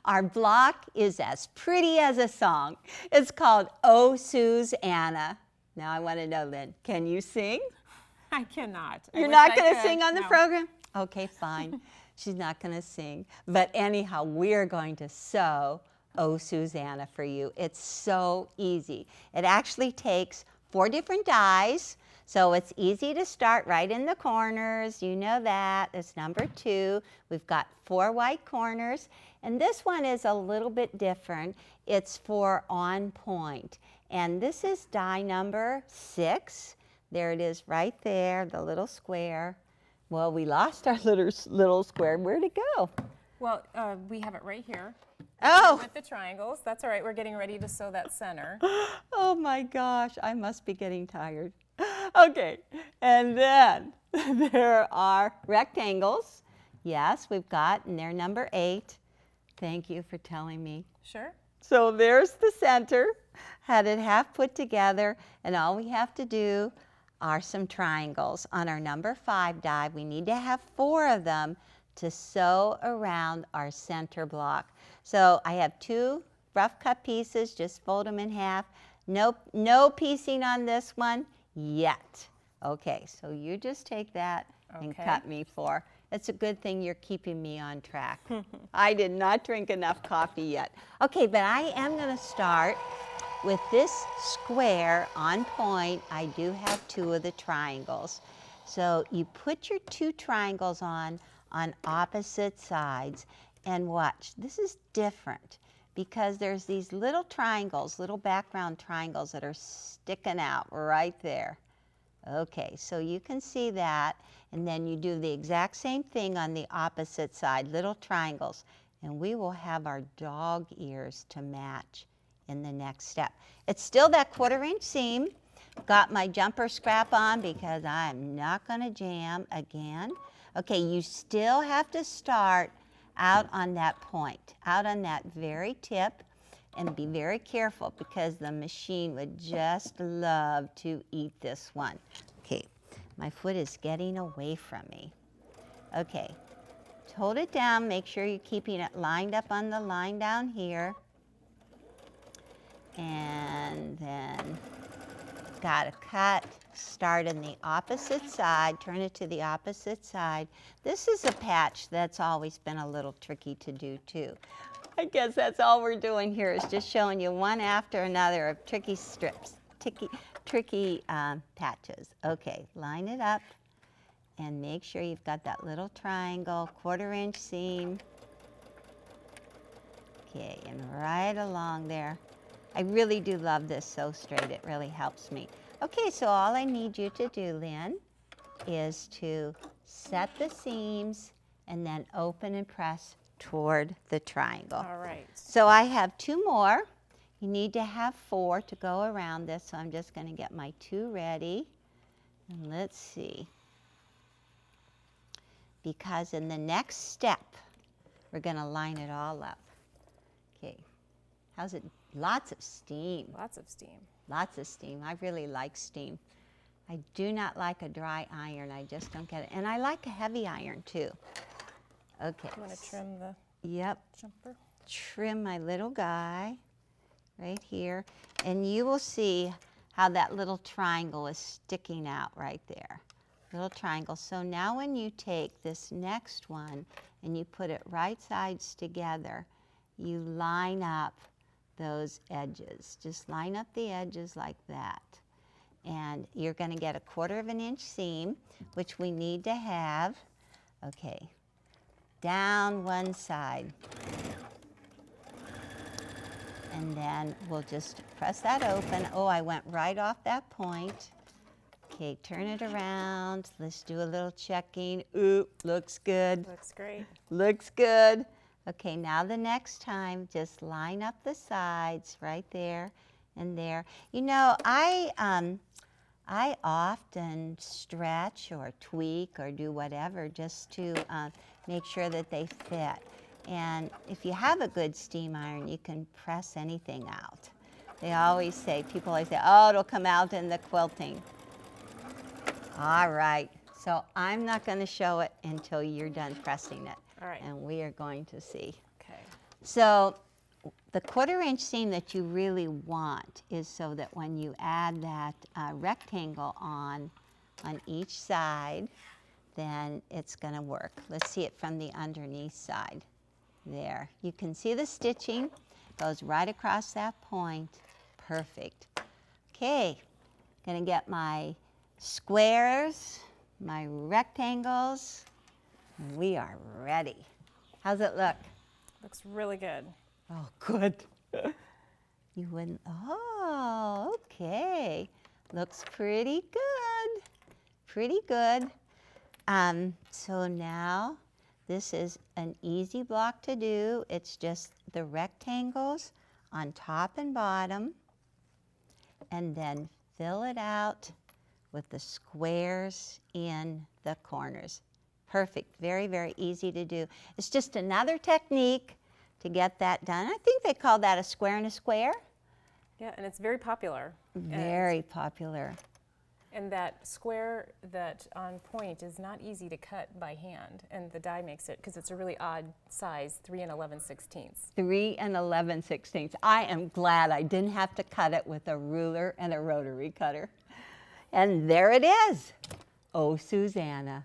Our block is as pretty as a song. It's called Oh, Susannah. Now I want to know, Lynn, can you sing? I cannot. You're not going to sing on the program? Okay, fine. She's not going to sing. But anyhow, we're going to sew Oh, Susannah for you. It's so easy. It actually takes 4 different dies. So it's easy to start right in the corners. You know that. It's number 2. We've got 4 white corners. And this one is a little bit different. It's for on point. And this is die number 6. There it is right there, the little square. Well, we lost our little square. Where'd it go? Well, we have it right here. Oh! With the triangles. That's all right. We're getting ready to sew that center. Oh my gosh, I must be getting tired. Okay, and then there are rectangles. Yes, we've got, and they're number 8. Thank you for telling me. Sure. So there's the center, had it half put together, and all we have to do are some triangles. On our number 5 die, we need to have 4 of them to sew around our center block. So I have 2 rough cut pieces, just fold them in half. No piecing on this one yet. Okay, so you just take that and cut me 4. It's a good thing you're keeping me on track. I did not drink enough coffee yet. Okay, but I am going to start with this square on point. I do have 2 of the triangles. So you put your 2 triangles on opposite sides, and watch. This is different because there's these little triangles, little background triangles that are sticking out right there. Okay, so you can see that, and then you do the exact same thing on the opposite side, little triangles, and we will have our dog ears to match in the next step. It's still that 1/4 inch seam. Got my jumper scrap on because I'm not going to jam again. Okay, you still have to start out on that point, out on that very tip, and be very careful because the machine would just love to eat this one. Okay, my foot is getting away from me. Okay, hold it down, make sure you're keeping it lined up on the line down here. And then got to cut, start on the opposite side, turn it to the opposite side. This is a patch that's always been a little tricky to do too. I guess that's all we're doing here is just showing you one after another of tricky strips, tricky patches. Okay, line it up and make sure you've got that little triangle, 1/4 inch seam. Okay, and right along there. I really do love this sew straight. It really helps me. Okay, so all I need you to do, Lynn, is to set the seams and then open and press toward the triangle. All right. So I have 2 more. You need to have 4 to go around this, so I'm just going to get my 2 ready. And let's see. Because in the next step, we're going to line it all up. Okay. How's it? Lots of steam. Lots of steam. Lots of steam. I really like steam. I do not like a dry iron. I just don't get it. And I like a heavy iron too. Okay. You want to trim the jumper? Trim my little guy right here. And you will see how that little triangle is sticking out right there. Little triangle. So now when you take this next one and you put it right sides together, you line up those edges. Just line up the edges like that. And you're going to get a 1/4 inch seam, which we need to have. Okay, down one side. And then we'll just press that open. Oh, I went right off that point. Okay, turn it around. Let's do a little checking. Ooh, looks good. Looks great. Looks good. Okay, now the next time, just line up the sides right there and there. You know, I often stretch or tweak or do whatever just to make sure that they fit. And if you have a good steam iron, you can press anything out. They always say, people always say, oh, it'll come out in the quilting. All right, so I'm not going to show it until you're done pressing it. All right. And we are going to see. Okay. So the 1/4 inch seam that you really want is so that when you add that rectangle on each side, then it's going to work. Let's see it from the underneath side. There. You can see the stitching goes right across that point. Perfect. Okay, going to get my squares, my rectangles. We are ready. How's it look? Looks really good. Oh, good. You wouldn't, oh, okay. Looks pretty good. Pretty good. So now this is an easy block to do. It's just the rectangles on top and bottom, and then fill it out with the squares in the corners. Perfect. Very, very easy to do. It's just another technique to get that done. I think they call that a square and a square. Yeah, and it's very popular. Very popular. And that square that on point is not easy to cut by hand, and the die makes it, because it's a really odd size, 3 11/16. 3 11/16. I am glad I didn't have to cut it with a ruler and a rotary cutter. And there it is. Oh, Susannah.